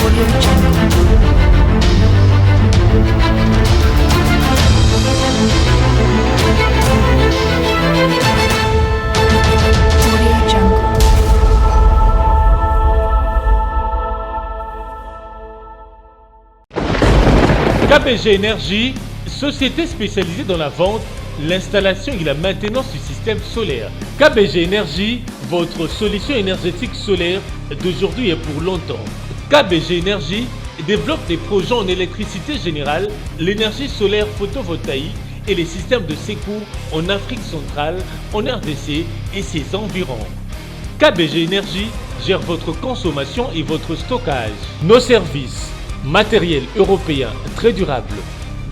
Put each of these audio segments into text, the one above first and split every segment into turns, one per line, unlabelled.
Audio Jungle. Audio Jungle.
KBG Énergie, société spécialisée dans la vente, l'installation et la maintenance du système solaire. KBG Énergie, votre solution énergétique solaire d'aujourd'hui et pour longtemps. KBG Énergie développe des projets en électricité générale, l'énergie solaire photovoltaïque et les systèmes de secours en Afrique centrale, en RDC et ses environs. KBG Énergie gère votre consommation et votre stockage. Nos services, matériel européen très durable,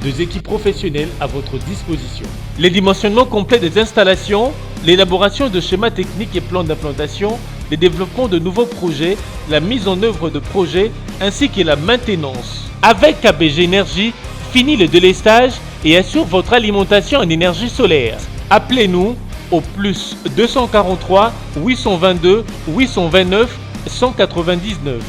deux équipes professionnelles à votre disposition. Les dimensionnements complets des installations, l'élaboration de schémas techniques et plans d'implantation, le développement de nouveaux projets, la mise en œuvre de projets ainsi que la maintenance. Avec KBG Énergie, fini le délestage et assure votre alimentation en énergie solaire. Appelez-nous au plus 243 822 829 199,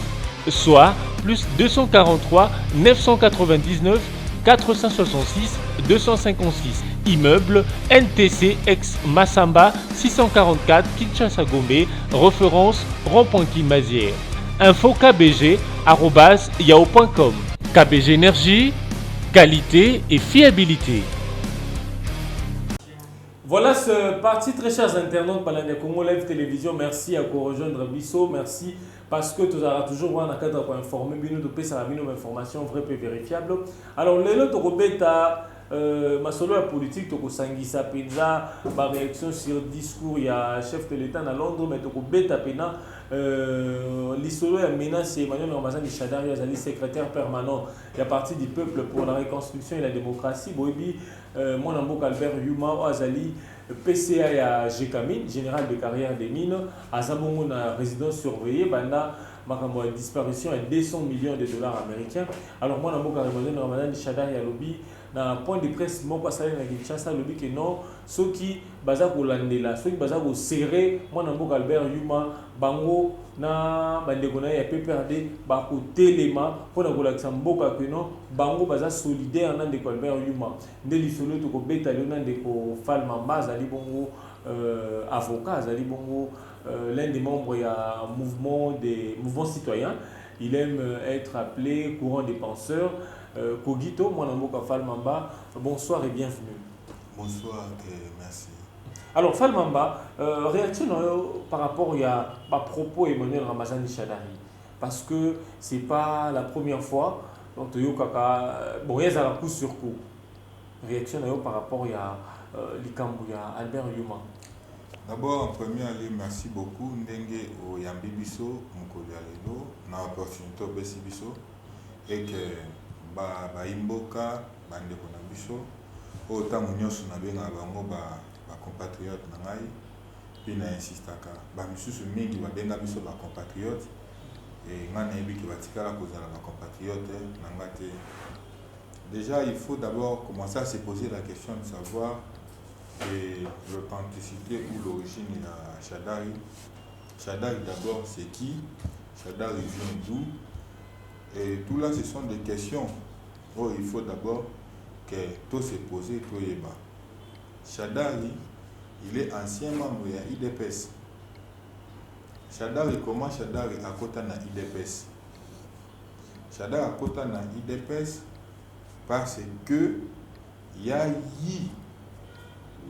soit plus 243 999 466 256. Immeuble NTC ex Massamba 644 Kinshasa Gombe, référence rond-point Kimazière. Info kbg@yahoo.com. KBG Énergie, qualité et fiabilité. Voilà ce parti, très chers internautes par la Congo Live Télévision. Merci à vous rejoindre Bisso. Merci parce que tu as toujours un cadre pour informer. Nous avons des informations vraies et vérifiables. Alors, les autres ma solo la politique, tu as sangisa penza, ma réaction sur le discours, il y a chef de l'État à Londres, mais tu as beta pena. L'isolo a menacé Emmanuel Ramazan Chadari, le secrétaire permanent de la partie du peuple pour la reconstruction et la démocratie. Boibi, mon ambouk Albert Yuma, Azali, PCA et à Gécamine, général de carrière des mines, à Zabongo, résidence surveillée, Banda. Ma disparition est 200 millions de dollars américains. Alors, moi, Emmanuel Ramazan Chadari a lobby. Dans un point de presse, moi, je suis Kinshasa, lobby que non, ceux qui basent au Landela, ceux qui basent au Serré, moi, Albert Yuma, Bango, na bandekona ya PPRD, bako telema, pour na kolakisa mboka que non, Bango baza solidaire nan de Albert Yuma. Ndeli solo to ko beta lona de ko Falma Mbaza ali bongo avocat, ali bongo l'un des membres du mouvement citoyen. Il aime être appelé courant des penseurs. Kogito, mon amour Falmamba, bonsoir et bienvenue.
Bonsoir et merci.
Alors Falmamba, réaction par rapport à propos Emmanuel Ramazan Chadari, parce que c'est pas la première fois, donc il y a un coup sur coup. Réaction par rapport à Albert Yuma.
D'abord, en premier lieu, merci beaucoup. Ndenge au Yambibiso, Mukoli Aleno, na opportunité au Bessibiso, et que Imboka, Bandeko na biso, autant munyosu na benga bango ba compatriote na ngai, puis na insistaka. Ba misusu mingi ba benga biso ba compatriote et ngana yebi ki batikala kozala ba compatriote na ngate. Déjà, il faut d'abord commencer à se poser la question de savoir l'authenticité ou l'origine de Chadari. Chadari d'abord c'est qui? Chadari vient d'où? Et tout là ce sont des questions où il faut d'abord que tout se pose, tout y bas. Chadari, il est ancien membre de l'IDPS. Chadari, comment Chadari a côté na IDPS? Chadari a côté na IDPS parce que il y a eu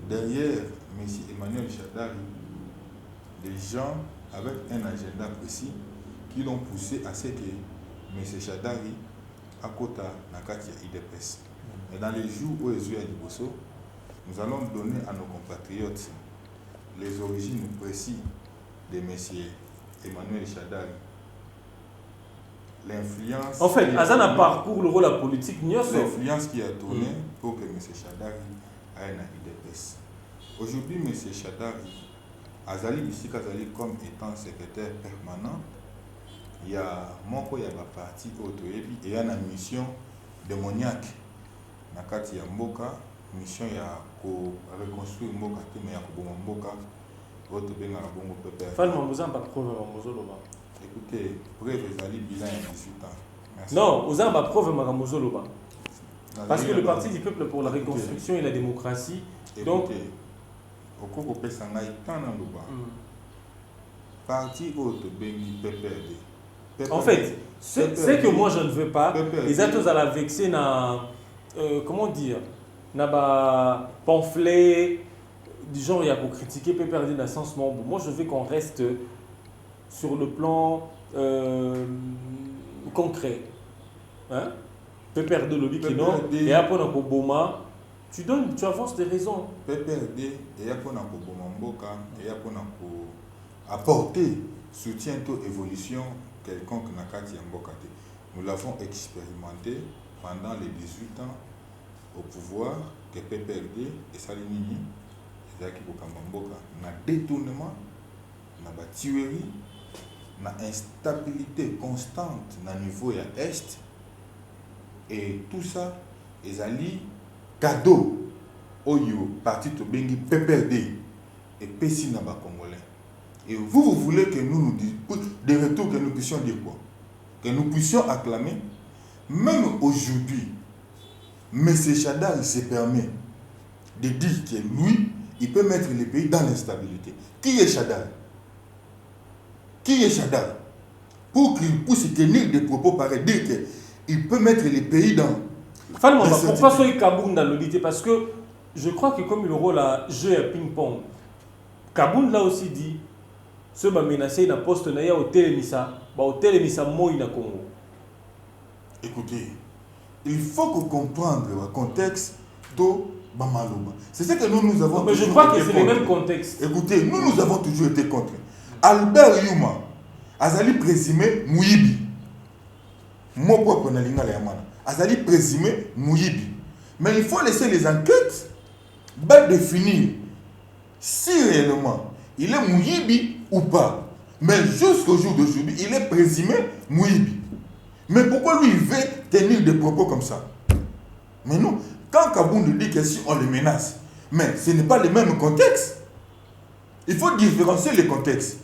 derrière M. Emmanuel Chadari des gens avec un agenda précis qui l'ont poussé à ce que M. Chadari à côté na Katia IDPS. Et dans les jours où ils sont à Liboso, nous allons donner à nos compatriotes les origines précises de M. Emmanuel Chadari. L'influence.
En fait, Azana parcours le rôle de la politique.
L'influence qui a tourné pour que M. Chadari aille à IDPS. Aujourd'hui, M. Chadari, Azali Bissika Azali comme étant secrétaire permanent, il y a mon parti et il y a une mission démoniaque. Nakati ya mboka, mission ya reconstruire mboka, mais ya kuboma mboka, autre benga bongo pépère.
Falma Mboza pas problème Mbozoloba.
Écoutez, preuve ezali bilan ya 18 ans. Merci.
Non, aux ma preuve Makamozoloba. Parce que le
Nazali
Parti du peuple pour la reconstruction et la démocratie, donc...
écoutez, okoko pesa ngai tant na loba. Parti oyo tobengi PPRD.
En fait, ce que moi je ne veux pas, les autres à la vexer na comment dire, na ba pamphlet du genre il y a pour critiquer PPRD dans le sens membre. Moi je veux qu'on reste sur le plan concret. Hein? PPRD lobby qui non et après on a Boma, tu avances des raisons.
PPRD et après on a Boma Mboka et après on a apporter soutien à évolution quelconque na kati ya mboka te. Nous l'avons expérimenté pendant les 18 ans au pouvoir que PPRD et Salinini, ezaki kokamba mboka na détournement, na ba tuerie, na instabilité constante na niveau ya est et tout ça ezali cadeau oyo parti to bengi PPRD et pesi na ba congolais. Et vous voulez que nous disions, de retour, que nous puissions dire quoi? Que nous puissions acclamer. Même aujourd'hui, M. Chadar se permet de dire que lui, il peut mettre le pays dans l'instabilité. Qui est Chadar? Qui est Chadar? Pour qu'il puisse tenir des propos pareils, dire qu'il peut mettre le pays dans...
Pourquoi soit Kaboun dans l'unité? Parce que je crois que comme il rôle à jeu à ping-pong, Kaboun l'a aussi dit, ce qui menacé na poste na ya hôtel Missa moi na Congo.
Écoutez, il faut que comprendre le contexte de Bamaloba. C'est ce que nous avons.
Mais je crois que c'est le même contexte.
Écoutez, nous avons toujours été contre. Albert Yuma, Azali présumé Mouyibi. Moi propre na linga la yamana. Azali présumé Mouyibi. Mais il faut laisser les enquêtes définir si réellement il est Mouyibi ou pas. Mais jusqu'au jour d'aujourd'hui, il est présumé Mouyibi. Mais pourquoi lui il veut tenir des propos comme ça? Mais non, quand Kabound dit que si on le menace, mais ce n'est pas le même contexte. Il faut différencier les contextes.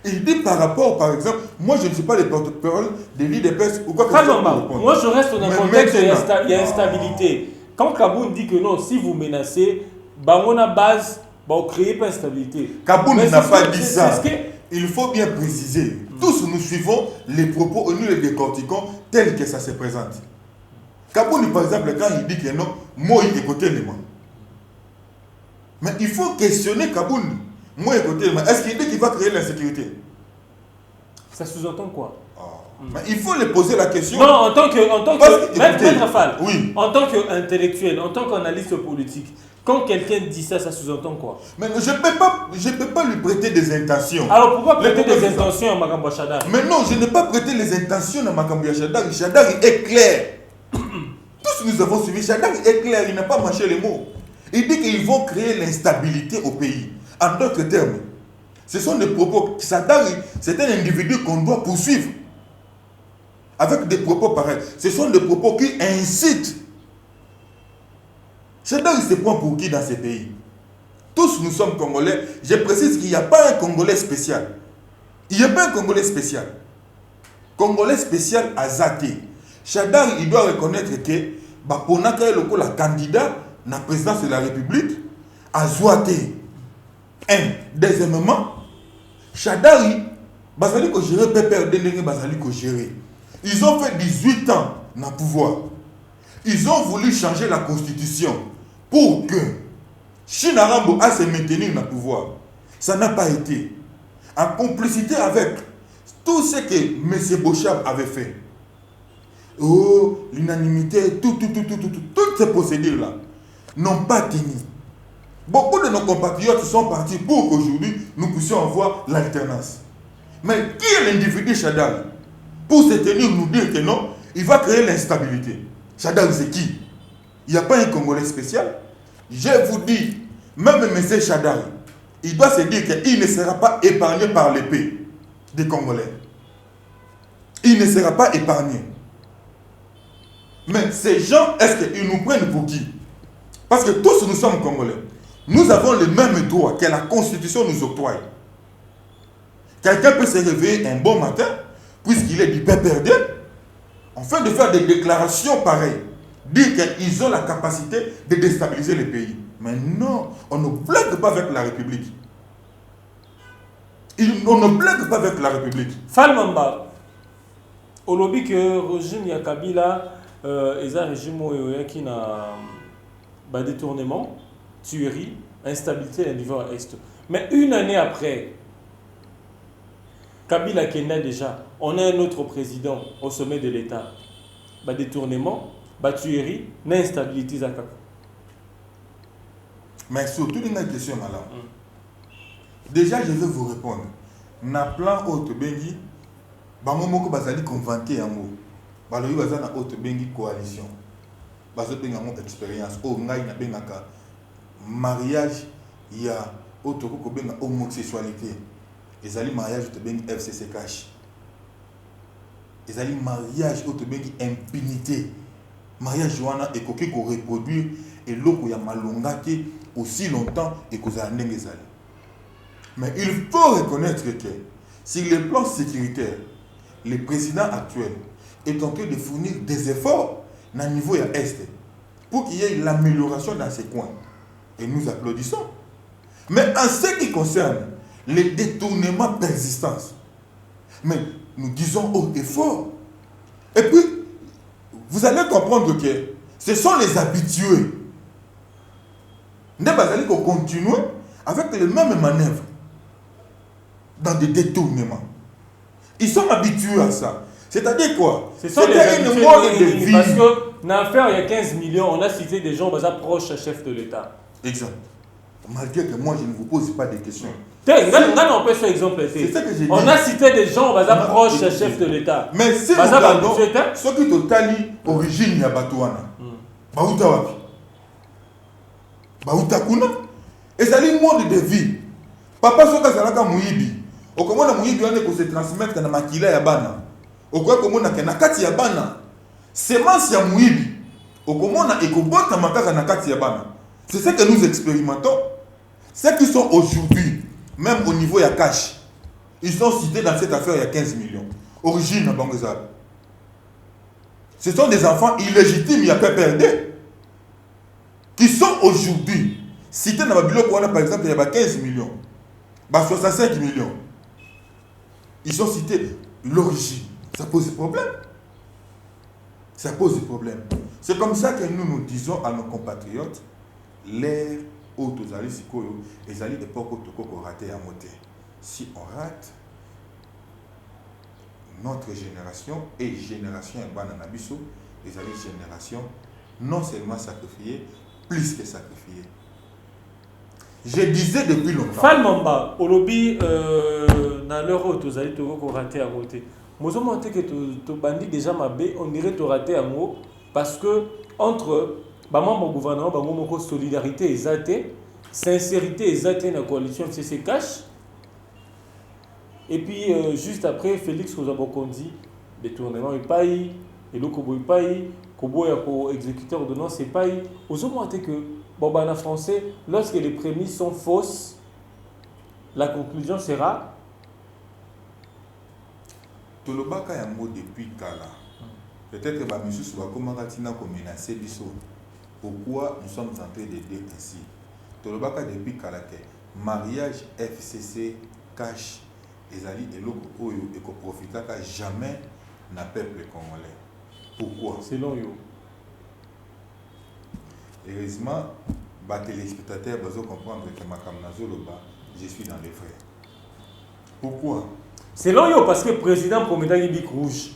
Il dit par rapport, par exemple, moi je ne suis pas le porte-parole des l'IDPS ou quoi que ce soit.
Moi je reste dans un contexte où il y a instabilité. Quand Kabound dit que non, si vous menacez, on a base. Bon, créer pas instabilité.
Kabound n'a pas dit ça. Il faut bien préciser. Tous nous suivons les propos et nous les décortiquons tels que ça se présente. Kabound, par exemple, quand il dit que non, moi, il écoute les mots. Mais il faut questionner Kabound. Moi, écoutez les mots. Est-ce qu'il dit qu'il va créer l'insécurité?
Ça sous-entend quoi?
Mais il faut lui poser la question.
Non, en tant que Maître Fall,
oui.
En tant qu'intellectuel, en tant qu'analyste politique, quand quelqu'un dit ça, ça sous-entend quoi?
Mais je ne peux pas lui prêter des intentions.
Alors pourquoi prêter des intentions à Makambo Chadar?
Mais non, je n'ai pas prêté les intentions à Makambo Chadar. Chadar est clair. Tous nous avons suivi. Chadar est clair, il n'a pas mâché les mots. Il dit qu'ils vont créer l'instabilité au pays. En d'autres termes, ce sont des propos. Chadar, c'est un individu qu'on doit poursuivre. Avec des propos pareils. Ce sont des propos qui incitent. Chadar, il se prend pour qui dans ces pays? Tous nous sommes Congolais. Je précise qu'il n'y a pas un Congolais spécial. Il n'y a pas un Congolais spécial. Congolais spécial à Zate. Chadar, il doit reconnaître que Baponaka est le candidat à la présidence de la République à Zouate. Deuxièmement, Chadar, Bazali ko gérer PPRD, Bazali ko gérer. Ils ont fait 18 ans dans le pouvoir. Ils ont voulu changer la constitution pour que Chinarambo a se maintenir dans le pouvoir. Ça n'a pas été. En complicité avec tout ce que M. Bochab avait fait. Oh, l'unanimité, toutes ces procédures-là n'ont pas tenu. Beaucoup de nos compatriotes sont partis pour qu'aujourd'hui nous puissions avoir l'alternance. Mais qui est l'individu Chadar pour se tenir nous dire que non, il va créer l'instabilité? Chadar, c'est qui? Il n'y a pas un Congolais spécial. Je vous dis, même M. Chadar, il doit se dire qu'il ne sera pas épargné par l'épée des Congolais. Il ne sera pas épargné. Mais ces gens, est-ce qu'ils nous prennent pour qui? Parce que tous nous sommes Congolais. Nous avons les mêmes droits que la Constitution nous octroie. Quelqu'un peut se réveiller un bon matin, puisqu'il est du PPRD, afin de faire des déclarations pareilles, dire qu'ils ont la capacité de déstabiliser le pays. Mais non, on ne blague pas avec la République. On ne blague pas avec la République.
Falmamba, au lobby que régime ya Kabila, un régime qui a un détournement, tuerie, instabilité à niveau est. Mais une année après, Kabila Kenya déjà, on a un autre président au sommet de l'État. Détournement, tuerie, instabilité.
Mais surtout une question, madame. Déjà, je vais vous répondre. Na plan autre bengi, bangomoko bazali convanté yango. Baloyi bazana autre bengi coalition. Bazo benga mon expérience. Oh ngai na bengaka mariage ya autre ko benga homosexualité. Ezali mariage autre bengi FCC cash. Ezali mariage autre bengi impunité. Mariage wana ekoki ko reproduire et loko ya malongaki aussi longtemps et que ça ndenge ezali. Mais il faut reconnaître que sur le plan sécuritaire, le président actuel est en train de fournir des efforts à niveau à Est pour qu'il y ait l'amélioration dans ces coins. Et nous applaudissons. Mais en ce qui concerne les détournements persistants, mais nous disons haut et fort. Et puis, vous allez comprendre que ce sont les habitués. Nous allons continuer avec les mêmes manœuvres dans des détournements. Ils sont habitués à ça. C'est-à-dire quoi?
C'est une
mode de vie.
Parce que dans l'affaire, il y a 15 millions, on a cité des gens proches chef de l'État.
Exact. Malgré que moi, je ne vous pose pas de questions.
On peut faire exemple.
C'est ça que j'ai dit.
On a cité des gens proches chef de l'État.
Mais si nous regardons, ceux qui ont tali origine ya Batouana, Baouta wapi? Baouta kuna? Et ça dit mode de vie. Papa soka zalaka muibi. Okomona muibi wane ko se transmettre na makila ya bana. Okoya komona ke na kati ya bana. Semence ya muibi. Okomona ekobota makaka na kati ya bana. C'est ce que nous expérimentons. Ceux qui sont aujourd'hui, même au niveau ya cash, ils sont cités dans cette affaire il y a 15 millions. Origine Bangazab. Ce sont des enfants illégitimes, il y a PPRD, qui sont aujourd'hui cités dans le biloko, par exemple, il y a 15 millions, 65 millions. Ils sont cités l'origine. Ça pose problème. Ça pose problème. C'est comme ça que nous disons à nos compatriotes, l'ère où tous allez sikoyo, et allez époque où tout raté à monter. Si on rate, notre génération et génération Bananabiso, les génération non seulement sacrifiée, plus que sacrifiée. Je disais depuis longtemps.
Falmamba, au lobby, dans l'euro, tous allez raté à monter. Moi, je montre que tu bandis déjà ma baie, on dirait que tu raté à mot, parce que entre mon gouvernement, ma solidarité exatée, sincérité exatée dans la coalition FCC cash. Et puis, juste après, Félix Kozabokondi, détournement et paille, et le Kobo et paille, Kobo est exécuteur ordonnance et paille. Aux hommes, que, en français, lorsque les prémices sont fausses, la conclusion sera.
Tolobaka y a un mot depuis Kala. Peut-être que M. Soubakomatina a menacé Bisso. Pourquoi nous sommes en train de dire ainsi? Tolobaka depuis Kala, mariage FCC cash. Ezali eloko oyo eko profitaka jamais na peuple congolais. Pourquoi?
Selon yo.
Heureusement, les téléspectateurs doivent comprendre que je suis dans les frais. Pourquoi?
Selon yo, parce que le président promettait une bic rouge.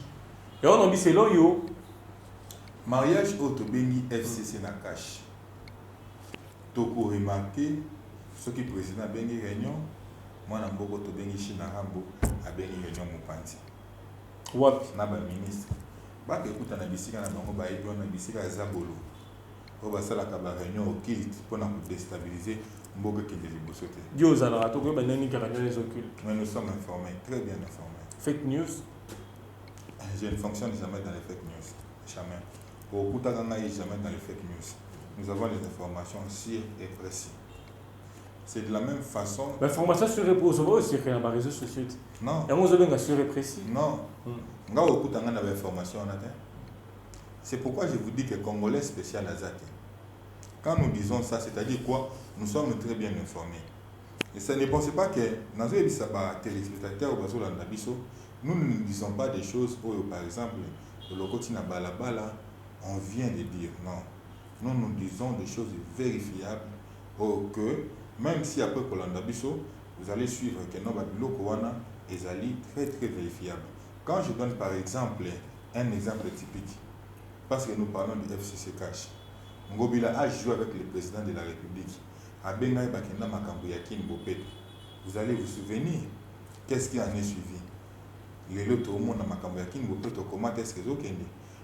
Et on a dit selon yo.
Mariage auto bengi FCC na cash. Toko remarqué ce qui président bengi réunion. Moi, je suis en train de Chine Rambo à Béni Réunion Moupanti.
Wapi?
Je suis ministre. Je suis en train de faire Zabolo. Je suis en train de faire réunion au Kilt pour déstabiliser Mboga Kindeli-Bosote.
Dieu vous a raté que vous avez une réunion occulte.
Mais nous sommes informés, très bien informés.
Fake news?
Je ne fonctionne jamais dans les fake news. Jamais. Pour Koutaganga, jamais dans les fake news. Nous avons les informations sûres et précises. c'est de la même façon.
L'information sur les réseaux aussi, sur les réseaux sociaux.
Non.
Et on se donne sur précis.
Non. C'est pourquoi je vous dis que Congolais spécial Azate. Quand nous disons ça, c'est-à-dire quoi? Nous sommes très bien informés. Et ça ne pensez pas que dans les téléspectateurs nous ne disons pas des choses où, par exemple, le Lokotina Balabala, on vient de dire non. Nous disons des choses vérifiables que même si après Kolanda Bisso, vous allez suivre que non Babilokowana est très très vérifiable. Quand je donne par exemple un exemple typique, parce que nous parlons du FCC Cash, Ngobila a joué avec le président de la République. À Bengaï Bakenda Makamboyakin Bopeto. Vous allez vous souvenir, qu'est-ce qui en est suivi? Les lots au monde à Makamboyakin Bopeto, comment est-ce que vous avez?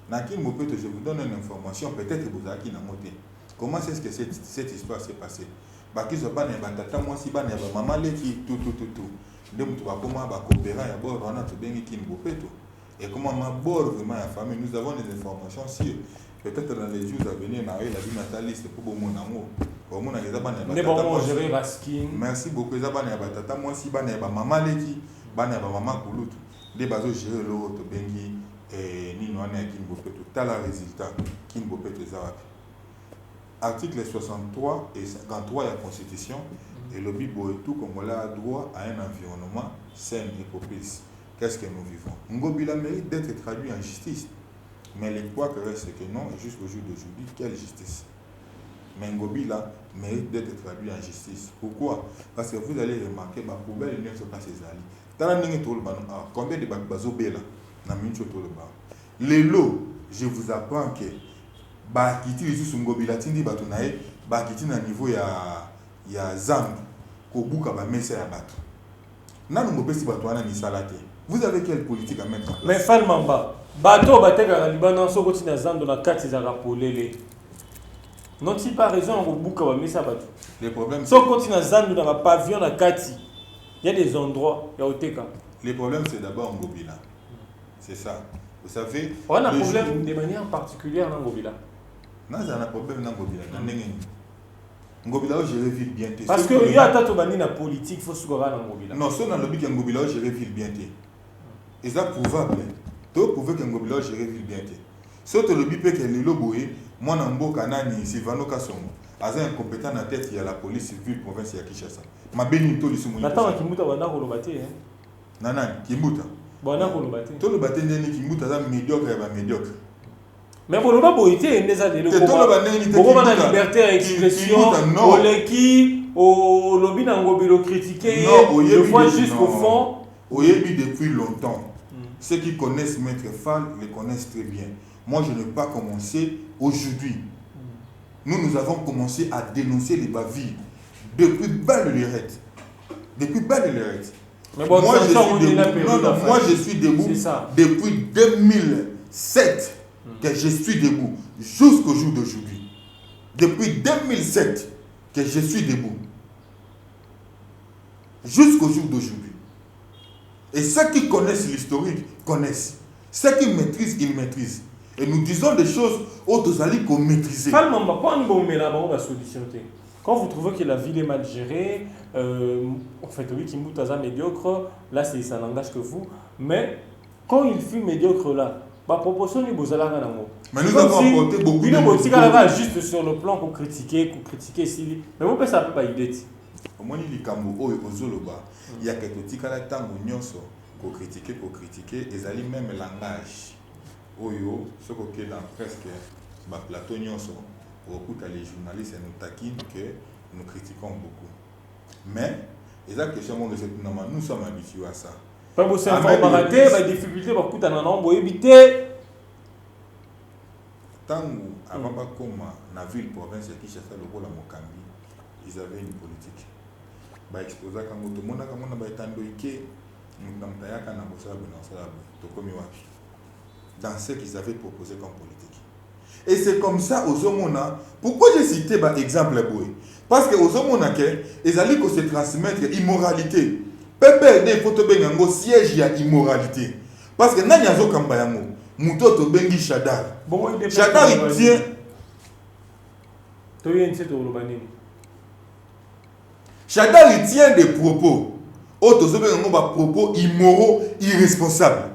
Nakin Bopeto, je vous donne une information, peut-être que vous avez noté. Comment est-ce que cette histoire s'est passée? Baki Zoban et Batata, moi si ban et maman qui tout. De comment va coopérer à bord, on a tout bien qui Bopeto. Et comment ma bord vraiment la famille, nous avons des informations sûres. Peut-être dans les jours à venir, on a eu la vie nataliste pour mon amour. Merci beaucoup. Moi si ban et maman qui ban et maman Koulout. Des bases gérer l'autre bengi et ni nous on est qui Bopeto. Tel résultat qui Bopeto Zawapi. Article 63 et 53 de la Constitution, et le Bibo et tout comme a droit à un environnement sain et propice. Qu'est-ce que nous vivons? Ngobila mérite d'être traduit en justice. Mais le poids que reste, c'est que non, jusqu'au jour d'aujourd'hui, quelle justice? Mais Ngobila mérite d'être traduit en justice. Pourquoi? Parce que vous allez remarquer que la poubelle ne se passe pas. Combien de bazobela na mincho tolba? Les lots, je vous apprends que Bakiti les Ngobila tindi batunae, Bakiti na niveau ya Zambi, Kobuka ba mesa ya batu. Nanu mopesi batuana ni salate. Vous avez quelle politique à mettre en place?
Mais Falmamba, bateau bateka na Liban so kotina Zambi na kati za rapolele. Non-il pas raison au Kobuka ba mesa batu?
Les problèmes
so kotina Zambi na pavillon na kati. Il y a des endroits ya oteka.
Les problèmes c'est d'abord Ngobila. C'est ça. Vous savez,
on a un problème de manière particulière dans Ngobila.
Non, c'est un problème dans Ngobila. Ngobila, je vivre bien.
Parce que il y a tant de la politique, il faut se voir dans Ngobila.
Non, c'est dans le but que Ngobila, je vivre bien. Et ça prouvable. Tu prouver que Ngobila, je vivre bien. Sauf le but que les loboé, moi, Nambo Kanani, Sylvano Kassongo, as un compétent en tête, il y a la police civile province de Kinshasa. Ma bénito, ils sont mon.
Attends, Kimuta, on a relobate.
Nanan, Kimuta.
Bon, on a relobate.
Tout le bâtiment de Kimuta, c'est médiocre et médiocre.
Mais bon, on a beau été des pourquoi la liberté d'expression, au lobby d'Angobilo critiqué, le voit jusqu'au fond.
Depuis longtemps. Ceux qui connaissent Maître Fall le connaissent très bien. Moi, je n'ai pas commencé aujourd'hui. Nous avons commencé à dénoncer les bavilles depuis Belle-Lurette.
Mais bon, moi,
je suis debout depuis 2007. Que je suis debout jusqu'au jour d'aujourd'hui. Depuis 2007 que je suis debout. Jusqu'au jour d'aujourd'hui. Et ceux qui connaissent l'historique connaissent. Ceux qui maîtrisent, ils maîtrisent. Et nous disons des choses autres allez qu'on maîtrise.
Quand vous trouvez que la ville est mal gérée, en fait, oui, qui est médiocre, là, ça n'engage que vous. Mais quand il fut médiocre là, proportion de
mais nous avons apporté beaucoup de
choses. Juste sur le plan pour critiquer ici. Mais vous pouvez savoir pas idée.
Au moins il y a quelques petits caractères pour critiquer et ça même langage. Oyo ce que dans presque plateau nyonso beaucoup les journalistes nous taquinent que nous critiquons beaucoup. Mais exactement nous sommes habitués à ça.
Pas vous s'informer, la difficulté va coûter un nombre éviter.
Tant avant pas comme la ville province qui cherchait le rôle à Mokambi, ils avaient une politique. Bah exposer quand tout le monde a comme on a étendu que nous n'avons pas qu'à dans ce qu'ils avaient proposé comme politique. Et c'est comme ça aux hommes. Pourquoi j'ai cité par exemple Boué? Parce que aux hommes ils allaient se transmettre immoralité. PPRD, il faut te bengi un siège il y a immoralité. Parce que n'a pas kambayango, muto to bengi Shadar. Shadar il tient. Chadar il tient des propos. Autres propos immoraux, irresponsables.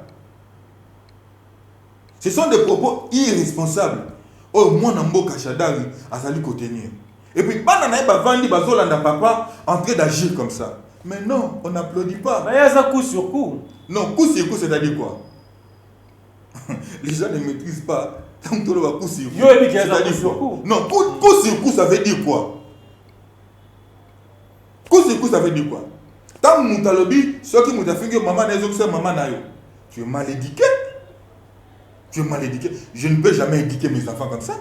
Ce sont des propos irresponsables. Oh, moi, Namboka Chadar, a fallu contenir. Et puis, banana ba vandi bazolanda papa en train d'agir comme ça. Mais non, on n'applaudit pas.
Mais il y a ça coup sur coup.
Non, coup sur coup, c'est-à-dire quoi? Les gens ne maîtrisent pas. Tant que coup sur coup.
C'est-à-dire sur coup.
Non, coup sur coup, ça veut dire quoi? Coup sur coup, ça veut dire quoi? Tant que Moutalobi, ceux qui m'ont fait que maman n'est pas maman nayo. Tu es mal éduqué. Tu es mal éduqué. Je ne peux jamais éduquer mes enfants comme ça.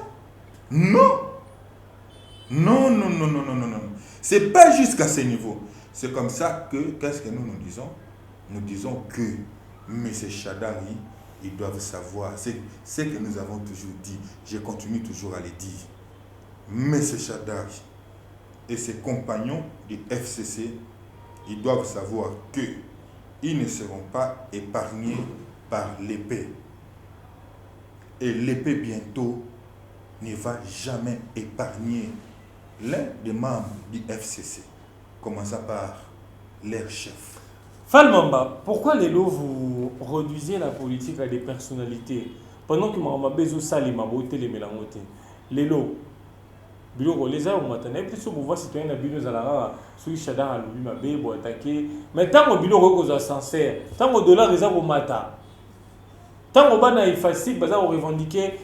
Non. Non, non, non, non, non, non, non. C'est pas jusqu'à ce niveau. C'est comme ça que, qu'est-ce que nous disons? Nous disons que M. Chadari, ils doivent savoir. C'est ce que nous avons toujours dit. Je continue toujours à le dire. M. Chadari et ses compagnons du FCC, ils doivent savoir que ils ne seront pas épargnés par l'épée. Et l'épée bientôt ne va jamais épargner l'un des membres du FCC, commençant par leur chef.
Falmamba, pourquoi les lots vous réduisez la politique à des personnalités pendant que Mama Bezo Salima voté les mélangotés? Les lots, Bilo les a au matin, et puis sur pouvoir citoyen à Bilo Zalara, sur Chadar à l'oubi ma bé, pour attaquer. Mais tant que Bilo repose à sincère, tant que dollar les a au matin. Tant que Bana est facile, parce qu'on revendiquer,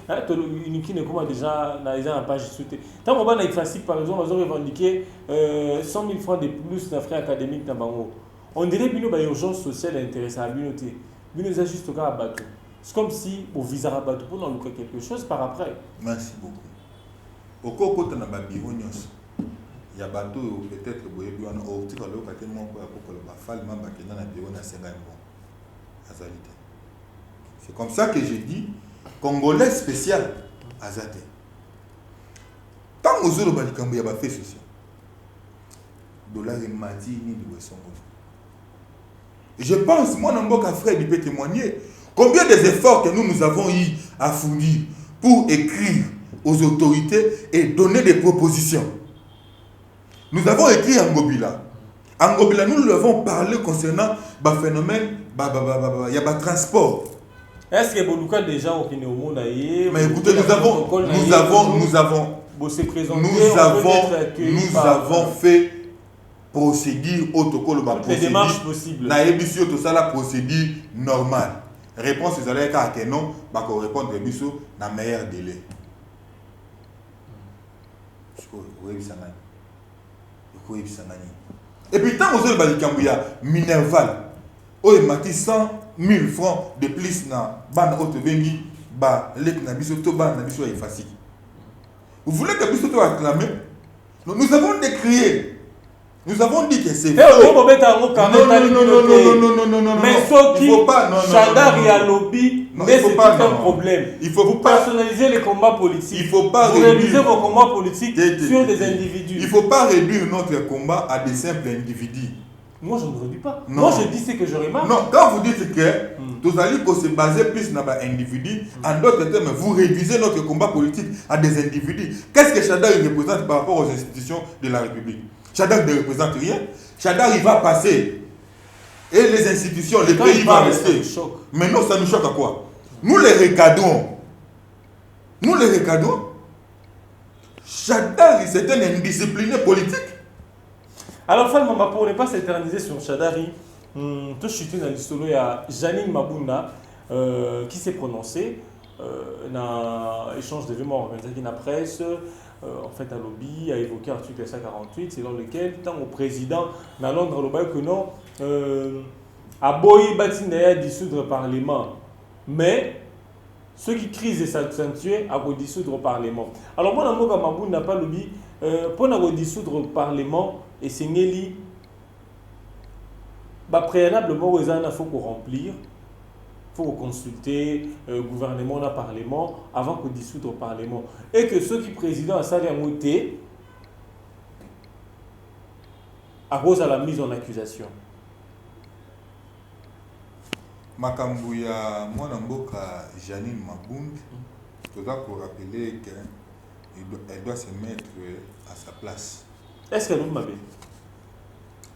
qui ne comment déjà dans les page soutien. Tant que Bana est facile, par exemple, on revendiquer 100 000 francs de plus dans les frais académiques dans Bango. On dirait que une urgence sociale intéressée à Bino. Bino a juste au cas à bateau. C'est comme si on visait à bateau pour nous quelque chose par après.
Merci beaucoup. Au cours de la bureau, il y a bateau peut-être que vous avez un article à l'eau qui c'est comme ça que j'ai dit Congolais spécial Azate. Tant que vous avez fait social, dollar et mati ni de je pense, moi, Namboka frère, il peut témoigner combien des efforts que nous avons eu à fournir pour écrire aux autorités et donner des propositions. Nous avons écrit en Ngobila. En Ngobila, nous lui avons parlé concernant le phénomène, il y a un transport.
Est-ce que Boluka déjà au monde
mais écoutez, nous avons fait procédure autocolore,
les démarches possibles.
Na émission tout ça la procédure normale. Réponse ils allaient car que non, bah qu'on répondre biso na meilleur délai. Et puis tant aux autres Balikambuya Minerval, oh mati 100 000 francs de plus na ban auto vengi ba lek na biso to ban na biso est facile. Vous voulez que biso to acclamer? Nous avons décrié. Nous avons dit que c'est faux.
Non. Mais ce qui Chadar et Alobi, mais c'est pas un problème.
Il faut
vous personnaliser les combats politiques.
Il faut pas
réaliser vos combats politiques sur des individus.
Il ne faut pas réduire notre combat à des simples individus.
Moi, je ne réduis pas.
Non.
Moi, je dis ce que je remarque.
Non, quand vous dites que vous allez se baser plus sur des individus, en d'autres termes, vous réduisez notre combat politique à des individus. Qu'est-ce que Chadar représente par rapport aux institutions de la République? Chadar ne représente rien. Chadar, il va passer. Et les institutions, les pays vont rester. Mais non, ça nous choque à quoi? Nous les recadrons. Nous les recadrons. Chadar, c'est un indiscipliné politique.
Alors, Falmamba, pour ne pas s'éterniser sur Chadari, tout chuté dans l'histoire, il y a Janine Mabunda qui s'est prononcée dans l'échange d'événements organisés dans la presse. En fait, un lobby a évoqué l'article 148, selon lequel, tant au président, dans Londres, le bail que non, a beau Batinaya dissoudre le Parlement, mais ceux qui crisent et s'accentuent à dissoudre le Parlement. Alors, moi, dans mon cas, Mabou n'a pas lobby pour dissoudre le Parlement et c'est Nelly. Préalablement, il faut qu'on remplir. Il faut consulter le gouvernement, le Parlement, avant qu'on dissoudre le Parlement. Et que ceux qui président à Sali Amoté, à cause de la mise en accusation.
Makambouya, moi, Namboka, Janine Mabunda, je dois pour rappeler qu'elle doit se mettre à sa place.
Est-ce qu'elle nous m'a bien?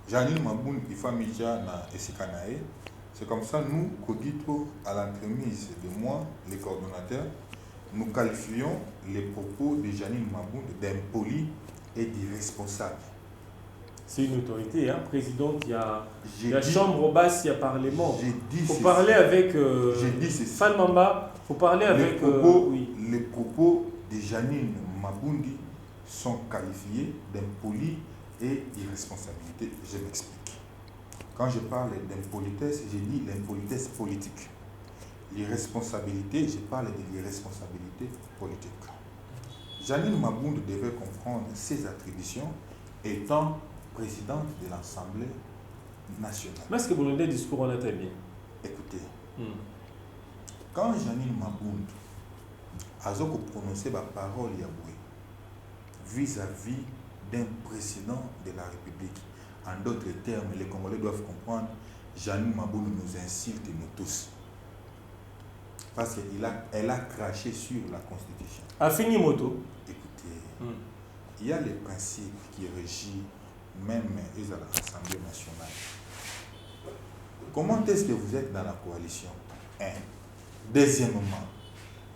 Janine Maboun, il faut Midja na Esikanae. C'est comme ça, nous, Kodito, à l'entremise de moi, les coordonnateurs, nous qualifions les propos de Janine Maboun d'impoli et d'irresponsable.
C'est une autorité, hein, présidente, il y a
J'ai dit-
chambre basse, il y a parlement.
J'ai dit
Il faut
ceci.
parler avec
J'ai dit ceci.
Fan Mamba, il faut parler avec... oui.
Les propos de Janine Maboundi sont qualifiés d'impolis et d'irresponsabilité. Je m'explique. Quand je parle d'impolitesse, j'ai dit l'impolitesse politique. L'irresponsabilité, je parle de l'irresponsabilité politique. Janine Maboundi devait comprendre ses attributions étant présidente de l'Assemblée nationale.
Mais est-ce que vous avez des discours en bien?
Écoutez,
Hmm.
quand Janine Maboundi a prononcé la parole Yaboué vis-à-vis d'un président de la République, en d'autres termes, les Congolais doivent comprendre, Janine Maboundi nous insulte, nous tous. Parce qu'elle a craché sur la Constitution.
Afini Moto.
Écoutez,
Hmm.
il y a les principes qui régissent même à l'Assemblée nationale. Comment est-ce que vous êtes dans la coalition? Un. Deuxièmement,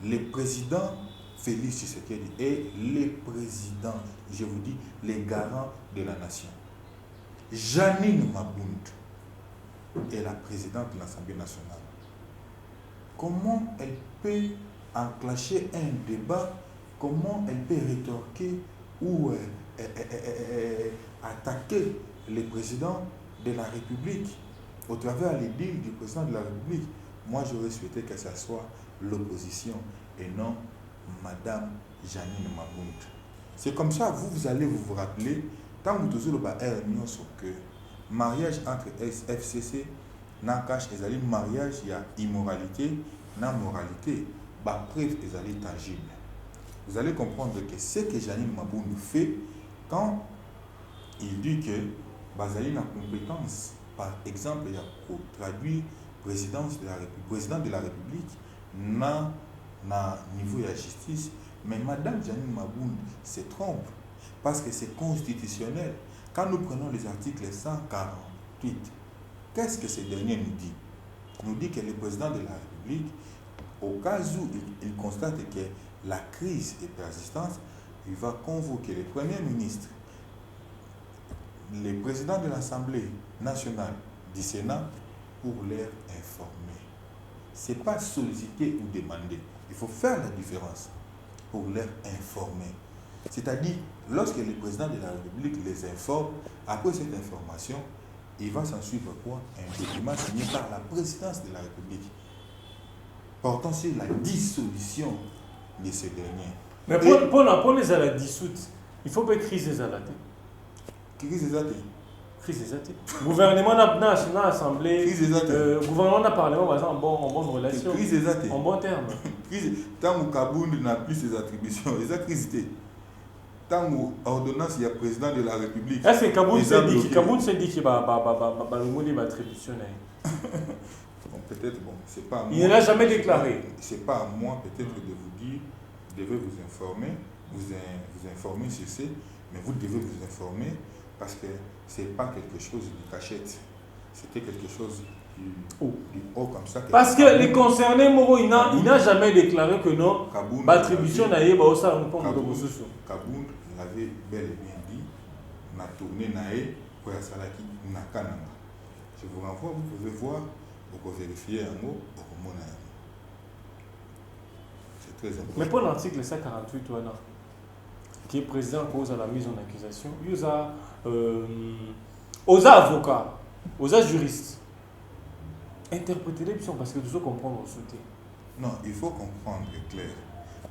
le président Félix Tshisekedi est le président, je vous dis, les garants de la nation. Janine Maboundi est la présidente de l'Assemblée nationale. Comment elle peut enclencher un débat? Comment elle peut rétorquer ou attaquer le président de la République au travers les dires du président de la République? Moi, j'aurais souhaité que ce soit l'opposition et non Madame Janine Maboundi. C'est comme ça, vous allez vous rappeler, tant que vous avez que mariage entre FCC, Nakash et mariage, il y a immoralité, na moralité, preuve est tangible. Vous allez comprendre que ce que Janine Maboundi fait, quand il dit que Bazali n'a compétence, par exemple, il y a pour traduire président de la République, na niveau de la justice, mais Madame Janine Maboundi se trompe parce que c'est constitutionnel. Quand nous prenons les articles 148, qu'est-ce que ce dernier nous dit? Il nous dit que le président de la République, au cas où il constate que la crise est persistante, il va convoquer le Premier ministre, le président de l'Assemblée nationale du Sénat pour leur informer. Ce n'est pas solliciter ou demander. Il faut faire la différence pour leur informer. C'est-à-dire, lorsque le président de la République les informe, après cette information, il va s'en suivre quoi? Un document signé par la présidence de la République portant sur la dissolution de ce dernier.
Mais pour les à la dissoute, il faut pas crise des alatés.
Crise des athées.
Crise des athées. Gouvernement national, assemblée,
Crise des athées.
gouvernement parlement, en bonne relation.
Crise des athées.
En bon terme.
Tant que Kabound n'a plus ses attributions, il a crise. Tant que ordonnance, il y a président de la République.
Est-ce que Kabound s'est dit qu'il va le attribution?
Bon, peut-être, bon, c'est pas à moi.
Il ne l'a jamais déclaré.
C'est pas à moi, peut-être, de vous dire, vous devez vous informer, vous informer sur ce, mais vous devez vous informer parce que c'est pas quelque chose de cachette. C'était quelque chose du haut comme ça.
Parce que les concernés, Moro, il n'a jamais déclaré que non, l'attribution n'a pas au sein de
Kabound l'avait bel et bien dit, on a tourné naé pour la salaki nakananga. Je vous renvoie, vous pouvez voir, vous pouvez vérifier un mot, c'est très important.
mais pour l'article 148, qui est président cause à la mise en accusation, il y a aux avocats, aux juristes, interpréter les parce que tout comprendre au soutien.
Non, il faut comprendre clair.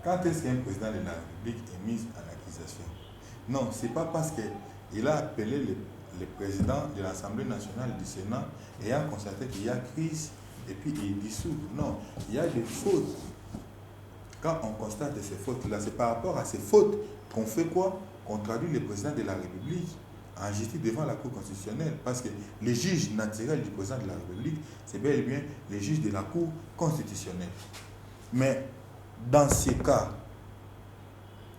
Quand est-ce qu'un président de la République est mis en accusation? Non, ce n'est pas parce qu'il a appelé le président de l'Assemblée nationale du Sénat ayant constaté qu'il y a crise et puis il dissout. Non, il y a des fautes. Quand on constate ces fautes-là, c'est par rapport à ces fautes qu'on fait quoi? Qu'on traduit le président de la République en justice devant la Cour constitutionnelle. Parce que les juges naturels du président de la République, c'est bel et bien les juges de la Cour constitutionnelle. Mais dans ces cas,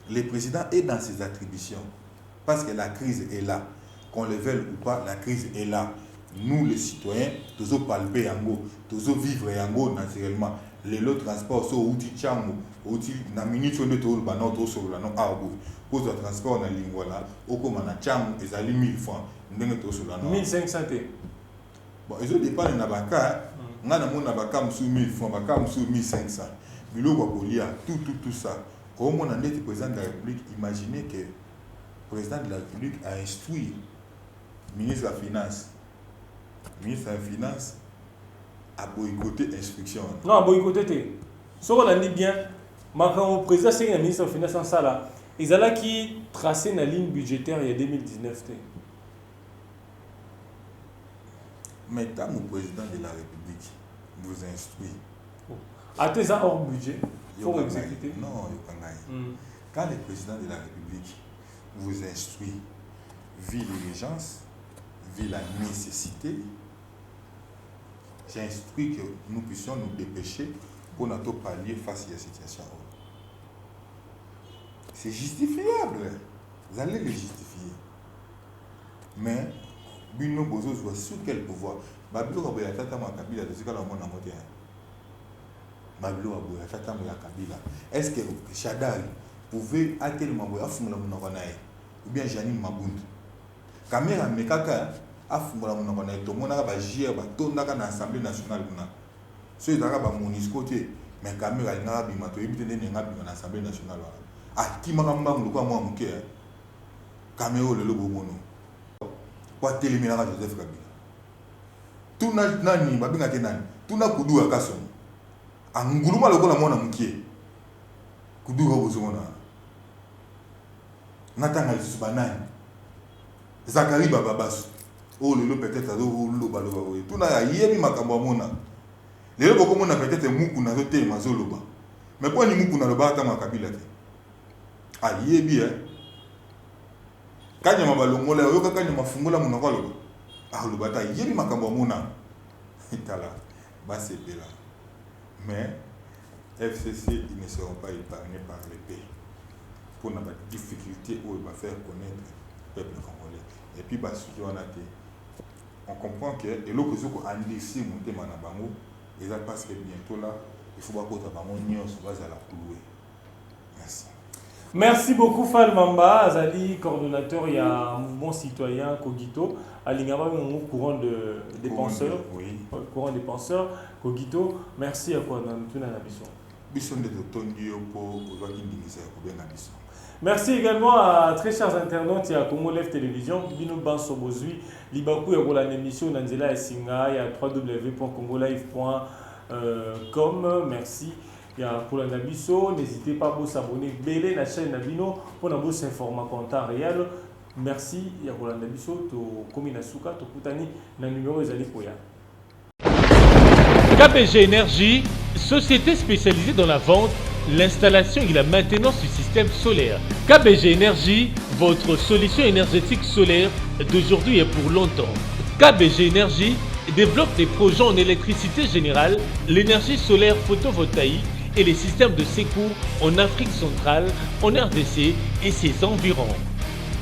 le président est dans ses attributions. Parce que la crise est là. qu'on le veuille ou pas, la crise est là. Nous, les citoyens, tous palper yango, tous vivre yango naturellement. Les lots transport sont outils chango, outils na minute on est tout le banon tout sur la non arbo. Pour le transport na lingwala, au comme na chango, ils allaient 1000 francs, n'engue tout sur la non.
1500.
Bon, ils ont dépend de nabaka, n'a na mon nabaka m'sou 1000 francs, nabaka m'sou 1500. Milo kwa polia, tout ça. Comme on a été président de la République, imaginez que le président de la République a instruit le ministre de la Finance. Le ministre de la Finance a boycotté l'instruction.
Non, boycotté. Ce qu'on a dit bien, le président c'est le ministre de la Finance en ça ils allaient qui tracer la ligne budgétaire il y a 2019.
Mais quand le président de la République vous instruit,
à tes hors budget, il faut exécuter.
Non, quand le président de la République vous instruit, vu l'urgence, vu la nécessité, j'instruis que nous puissions nous dépêcher pour notre pallier face à la situation. C'est justifiable. Vous allez le justifier. Mais, Bino Bozo soit sous quel pouvoir? Babilo Raboya Tata Makabila, de ce cas-là, on a monté. Babilo Raboya Tata Makabila. Est-ce que Chadal pouvait atteindre Maboya Fumula Munakanae ou bien Janine Mabound? Caméra Mekaka a Fumula Munakanae, tout le monde a bagé, tout le monde a l'Assemblée nationale. Ceux qui ont Monisco, mais caméra n'a pas bimato, il y a l'Assemblée nationale. Ah, qui m'a dit que moi, mon cœur, caméra le lobo mono. Pour téléménage Joseph Kabila. Tout nani, babinga kenani. Tout na kudu akason. Anguluma loko na mona mukie. Kudu ko bozona. Natanga lisu banani. Zakari bababas. Oh lelo peut-être ado lo baloba oye. Tout na yebi makambo mona. Lelo boko mona peut-être muku na zote mazoloba. Mais pour ni muku na loba ta makabila te. Ah yebi kanya mabalongola yoka kanya mafungula munakalo ah lubata yebi makambo mona itala basepela mais FCC ils ne seront pas épargnés par l'épée pour la difficulté où il va faire connaître le peuple congolais et puis on comprend que et l'autre chose qu'on a laissé monter manabango et ça parce que bientôt là il faut pas que bango nyonso bazala couler. Merci.
Merci beaucoup Fall Mamba, Azali, coordonnateur, il y a un mouvement citoyen Kogito, Alingaba, mon courant des penseurs,
oui.
Courant des penseurs, Kogito, merci à quoi dans la mission. Merci également à très chers internautes, il y a Congo Live Télévision, Bino Banso Bozui, Libakou, il y a l'émission Nanzela et Singa, il y a www.congolive.com, merci. Il y a pour la Nabiso, n'hésitez pas à vous abonner à la chaîne Nabino pour nous s'informer en temps réel. Merci. Il y a pour la Nabiso, comme il a souka, to kutani na numéro ezali poya.
KBG Énergie, société spécialisée dans la vente, l'installation et la maintenance du système solaire. KBG Énergie, votre solution énergétique solaire d'aujourd'hui et pour longtemps. KBG Énergie développe des projets en électricité générale, l'énergie solaire photovoltaïque et les systèmes de secours en Afrique centrale, en RDC et ses environs.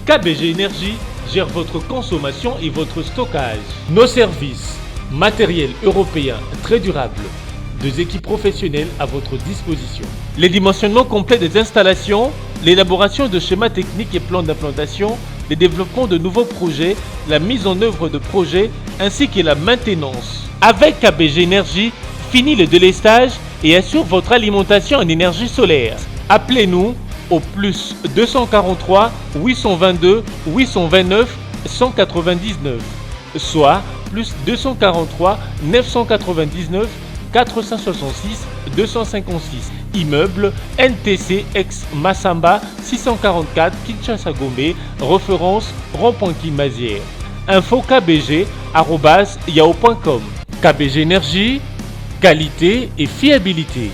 KBG Énergie gère votre consommation et votre stockage. Nos services, matériel européen très durable, 2 équipes professionnelles à votre disposition. Les dimensionnements complets des installations, l'élaboration de schémas techniques et plans d'implantation, le développement de nouveaux projets, la mise en œuvre de projets ainsi que la maintenance. Avec KBG Énergie, fini le délestage et assure votre alimentation en énergie solaire. Appelez-nous au plus 243 822 829 199, soit plus 243 999 466 256. Immeuble NTC ex Massamba 644 Kinshasa Gombe, référence rond-point Kimazière. Info kbg@yahoo.com. KBG Énergie, qualité et fiabilité.